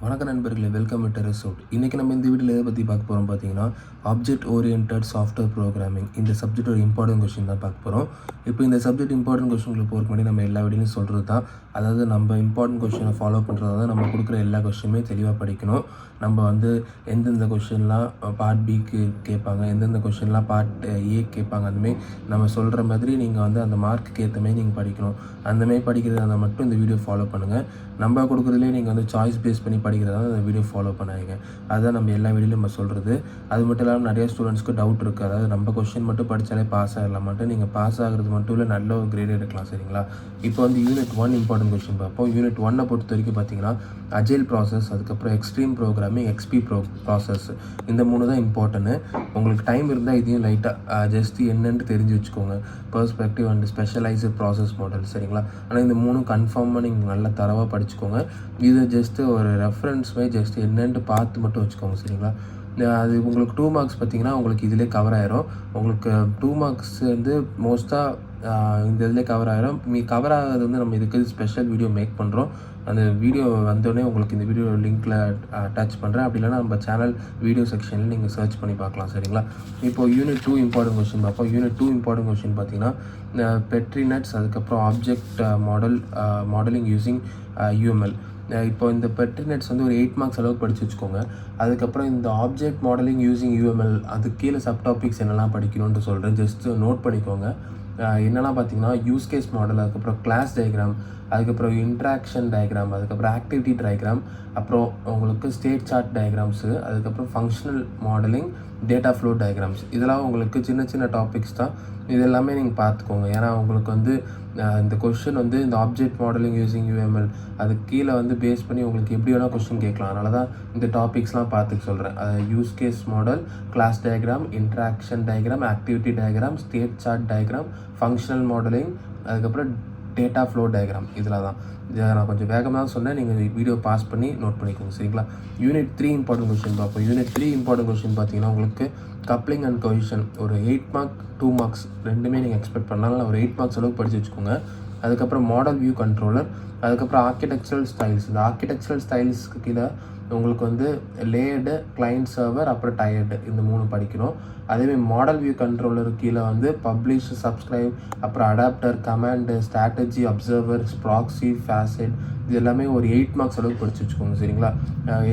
வணக்க நண்பர்களே, welcome to resort. இன்றைக்கி நம்ம இந்த வீடியோவில் எதை பற்றி பார்க்க போகிறோம் பார்த்தீங்கன்னா, ஆப்ஜெக்ட் ஓரியன்டட் சாஃப்ட்வேர் ப்ரோக்ராமிங். இந்த சப்ஜெக்ட் ஒரு இம்பார்ட்டன்ட் கொஸ்டின் தான் பார்க்க போகிறோம். இப்போ இந்த சப்ஜெக்ட் இம்பார்ட்டன்ட் கொஸ்டின்களுக்கு போகிறதுக்கு முன்னாடி நம்ம எல்லா வீடியோலையும் சொல்கிறது தான், அதாவது நம்ம இம்பார்ட்டன்ட் கொஸ்டினை ஃபாலோ பண்ணுறது தான் நம்ம கொடுக்குற எல்லா கொஸ்டினுமே தெளிவாக படிக்கணும். நம்ம வந்து எந்தெந்த கொஸ்டின்லாம் பார்ட் பிக்கு கேட்பாங்க, எந்தெந்த கொஸ்டின்லாம் பார்ட் ஏ கேட்பாங்க, அந்தமாரி நம்ம சொல்கிற மாதிரி நீங்கள் வந்து அந்த மார்க்குக்கு ஏற்ற மாதிரி நீங்கள் படிக்கணும். அந்தமாரி படிக்கிறதா மட்டும் இந்த வீடியோ ஃபாலோ பண்ணுங்கள். நம்ம கொடுக்குறதுலேயே நீங்கள் வந்து சாய்ஸ் பேஸ் பண்ணி படிக்கிறதா அந்த வீடியோ ஃபாலோ பண்ணாதீங்க. அதுதான் நம்ம எல்லா வீடியோலையும் நம்ம சொல்கிறது. அது மட்டும் இல்லாமல் நிறைய ஸ்டூடெண்ட்ஸ்க்கு டவுட் இருக்குது. அதாவது நம்ம கொஸ்டின் மட்டும் படித்தாலே பாஸ் ஆகிடலாம் மட்டும், நீங்கள் பாஸ் ஆகிறது மட்டும் இல்லை, நல்ல ஒரு கிரேட் எடுக்கலாம். சரிங்களா? இப்போ வந்து யூனிட் 1 இம்பார்ட்டன்ட் கொஸ்டின் பார்ப்போம். யூனிட் 1 பொறுத்த வரைக்கும் பார்த்தீங்கன்னா அஜைல் ப்ராசஸ், அதுக்கப்புறம் எக்ஸ்ட்ரீம் ப்ரோக்ராமிங், எக்ஸ்பி ப்ராசஸ், இந்த 3 தான் இம்பார்ட்டன்ட்டு. உங்களுக்கு டைம் இருந்தால் இதையும் லைட்டாக ஜஸ்ட் என்னென்னு தெரிஞ்சு வச்சுக்கோங்க. Perspective and specialised process model. சரிங்களா? ஆனால் இந்த 3 கன்ஃபார்மாக நீங்கள் நல்லா தரவாக படிச்சுக்கோங்க. இது ஜஸ்ட்டு ஒரு ரெஃபரன்ஸ் மாதிரி ஜஸ்ட் என்னென்ட்டு பார்த்து மட்டும் வச்சுக்கோங்க. சரிங்களா? அது உங்களுக்கு 2 மார்க்ஸ் பார்த்தீங்கன்னா உங்களுக்கு இதிலே கவர் ஆயிரும். உங்களுக்கு 2 மார்க்ஸ் வந்து மோஸ்ட்டாக இந்த இதிலே கவர் ஆகிரும். கவர் ஆகிறது வந்து நம்ம இதுக்கு ஸ்பெஷல் வீடியோ மேக் பண்ணுறோம். அந்த வீடியோ வந்தோடனே உங்களுக்கு இந்த வீடியோ லிங்க்கில் அட்டாச் பண்ணுறேன். அப்படி இல்லைனா நம்ம சேனல் வீடியோ செக்ஷனில் நீங்கள் சர்ச் பண்ணி பார்க்கலாம். சரிங்களா? இப்போ யூனிட் 2 இம்பார்ட்டன்ட் கொஸ்டின் பார்ப்போம். யூனிட் 2 இம்பார்ட்டன்ட் கொஸ்டின் பார்த்தீங்கன்னா பெட்ரி நட்ஸ், அதுக்கப்புறம் ஆப்ஜெக்ட் மாடலிங் யூஸிங் யூஎம்எல். இப்போ இந்த பெட்ரி நட்ஸ் வந்து ஒரு 8 மார்க்ஸ் அளவுக்கு படித்து வச்சுக்கோங்க. அதுக்கப்புறம் இந்த ஆப்ஜெக்ட் மாடலிங் யூஸிங் யூஎம்எல் அதுக்கு கீழே சப் டாபிக்ஸ் என்னெல்லாம் படிக்கணும்னு சொல்கிறேன். ஜஸ்ட்டு நோட் பண்ணிக்கோங்க. என்னெல்லாம் பார்த்தீங்கன்னா யூஸ் கேஸ் மாடல், அதுக்கப்புறம் கிளாஸ் டயக்ராம், அதுக்கப்புறம் இன்ட்ராக்ஷன் டயக்ராம், அதுக்கப்புறம் ஆக்டிவிட்டி டயக்ராம், அப்புறம் உங்களுக்கு ஸ்டேட் சார்ட் டயக்ராம்ஸு, அதுக்கப்புறம் functional modelling, data flow diagrams. இதெல்லாம் உங்களுக்கு சின்ன சின்ன டாபிக்ஸ் தான். இது எல்லாமே நீங்கள் பார்த்துக்கோங்க. ஏன்னா உங்களுக்கு வந்து இந்த கொஷின் வந்து இந்த ஆப்ஜெக்ட் மாடலிங் யூஸிங் யூஎம்எல் அதுக்கு கீழே வந்து பேஸ் பண்ணி உங்களுக்கு எப்படி வேணால் கொஸ்டின் கேட்கலாம். அதனால தான் இந்த டாபிக்ஸ்லாம் பார்த்துக்க சொல்கிறேன். Use case model, class diagram, interaction diagram, activity diagram, state chart diagram, functional modelling, அதுக்கப்புறம் டேட்டா ஃப்ளோ டயக்ராம். இதில் தான் இதை நான் கொஞ்சம் வேகமாக சொன்னேன். நீங்கள் வீடியோ பாஸ் பண்ணி நோட் பண்ணிக்கோங்க. சரிங்களா? யூனிட் 3 இம்பார்ட்டன்ட் கொஸ்டின் பார்ப்போம். யூனிட் 3 இம்பார்ட்டன்ட் கொஸ்டின் பார்த்தீங்கன்னா உங்களுக்கு கப்ளிங் அண்ட் கொஹிஷன் ஒரு 8 மார்க் 2 மார்க்ஸ் ரெண்டுமே நீங்கள் எக்ஸ்பெக்ட் பண்ணலாம். ஒரு 8 மார்க்ஸ் அளவுக்கு படித்து வச்சுக்கோங்க. அதுக்கப்புறம் மாடல் வியூ கண்ட்ரோலர், அதுக்கப்புறம் ஆர்கிடெக்சரல் ஸ்டைல்ஸ். இந்த ஆர்கிடெக்சரல் ஸ்டைல்ஸ்க்கு கீழே உங்களுக்கு வந்து லேயர்டு, கிளைண்ட் சர்வர், அப்புறம் டயர்டு, இந்த 3 படிக்கணும். அதேமாதிரி மாடல் வியூ கண்ட்ரோலர் கீழே வந்து பப்ளிஷ், சப்ஸ்கிரைப், அப்புறம் adapter, command, strategy, observer, proxy, facet, இது எல்லாமே ஒரு 8 மார்க்ஸ் அளவுக்கு படித்து வச்சுக்கோங்க. சரிங்களா?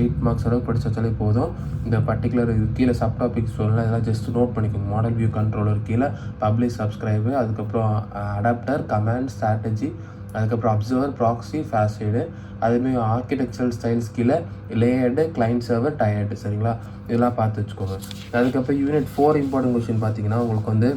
8 மார்க்ஸ் அளவுக்கு படித்து வச்சாலே போதும். இந்த பர்டிகுலர் இது கீழே சப் டாபிக்ஸ் சொல்லலாம், இதெல்லாம் ஜஸ்ட் நோட் பண்ணிக்கோங்க. மாடல் வியூ கண்ட்ரோலர் கீழே பப்ளிஷ், சப்ஸ்கிரைபு, அதுக்கப்புறம் அடாப்டர், கமாண்ட், ஸ்ட்ராட்டஜி, அதுக்கப்புறம் அப்சர்வர், ப்ராக்ஸி, ஃபேசைடு, அதுமாதிரி ஆர்கிடெக்சரல் ஸ்டைல்ஸ் கீழே லேயர்டு, கிளைண்ட் சர்வர், டயர்டு. சரிங்களா? இதெல்லாம் பார்த்து வச்சுக்கோங்க. அதுக்கப்புறம் யூனிட் 4 இம்பார்ட்டன்ட் கொஸ்டின் பார்த்தீங்கன்னா உங்களுக்கு வந்து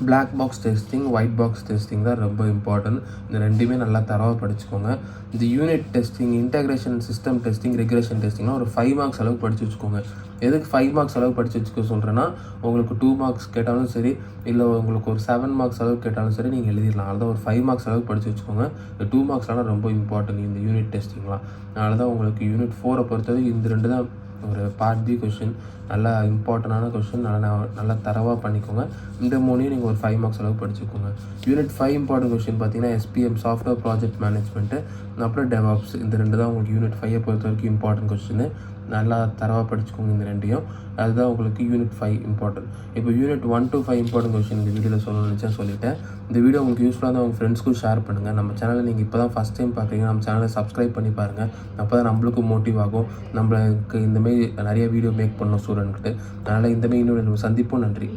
black box testing, white box testing தான் ரொம்ப இம்பார்ட்டன்ட். இந்த ரெண்டுமே நல்லா தரவாக படிச்சுக்கோங்க. இந்த unit testing, integration system testing, regulation டெஸ்டிங்லாம் ஒரு 5 மார்க்ஸ் அளவுக்கு படித்து வச்சுக்கோங்க. எதுக்கு 5 மார்க்ஸ் அளவுக்கு படித்து வச்சுக்க சொல்கிறேன்னா, உங்களுக்கு 2 மார்க்ஸ் கேட்டாலும் சரி, இல்லை உங்களுக்கு ஒரு 7 மார்க்ஸ் அளவுக்கு கேட்டாலும் சரி நீங்கள் எழுதிடலாம். அதனால தான் ஒரு 5 மார்க்ஸ் அளவுக்கு படித்து வச்சுக்கோங்க. இந்த 2 மார்க்ஸ்லாம் ரொம்ப இம்பார்ட்டன்ட் இந்த யூனிட் டெஸ்டிங்லாம். அதனால தான் உங்களுக்கு யூனிட் 4 பொறுத்தவரைக்கும் இந்த 2 தான் ஒரு பார்ட் பி கொஷின். நல்லா இம்பார்ட்டண்டான கொஷின். நல்லா தரவாக பண்ணிக்கோங்க. இந்த 3 நீங்கள் ஒரு 5 மார்க்ஸ் அளவுக்கு படிச்சுக்கோங்க. யூனிட் 5 இம்பார்ட்டன்ட் கொஷின் பார்த்தீங்கன்னா எஸ்பிஎம், சாஃப்ட்வேர் ப்ராஜெக்ட் மேனேஜ்மெண்ட்டு, அப்புறம் டெவாப்ஸ். இந்த 2 தான் உங்களுக்கு யூனிட் 5 பொறுத்த வரைக்கும் இம்பார்ட்டன்ட் கொஷின். நல்லா தரவாக படிச்சுக்கோங்க இந்த 2யும். அதுதான் உங்களுக்கு யூனிட் 5 இம்பார்ட்டன்ட். இப்போ யூனிட் 1 to 5 இம்பார்ட்டன்ட் கொஷின் இந்த வீடியோவில் சொல்லணும்னு சொல்லிட்டேன். இந்த வீடியோ உங்களுக்கு யூஸ்ஃபுல்லாக இருந்தால் உங்கள் ஃப்ரெண்ட்ஸ்க்கும் ஷேர் பண்ணுங்கள். நம்ம சேனலை நீங்கள் இப்போ தான் ஃபஸ்ட் டைம் பார்க்குறீங்க, நம்ம சேனலை சப்ஸ்கிரைப் பண்ணி பாருங்கள். அப்போ தான் நம்மளுக்கும் மோட்டிவ் ஆகும். நம்மளுக்கு இந்தமாரி நிறைய வீடியோ மேக் பண்ணணும் ஸ்டூடெண்ட்கிட்ட. அதனால் இந்தமாரி இன்னொரு சந்திப்போம். நன்றி.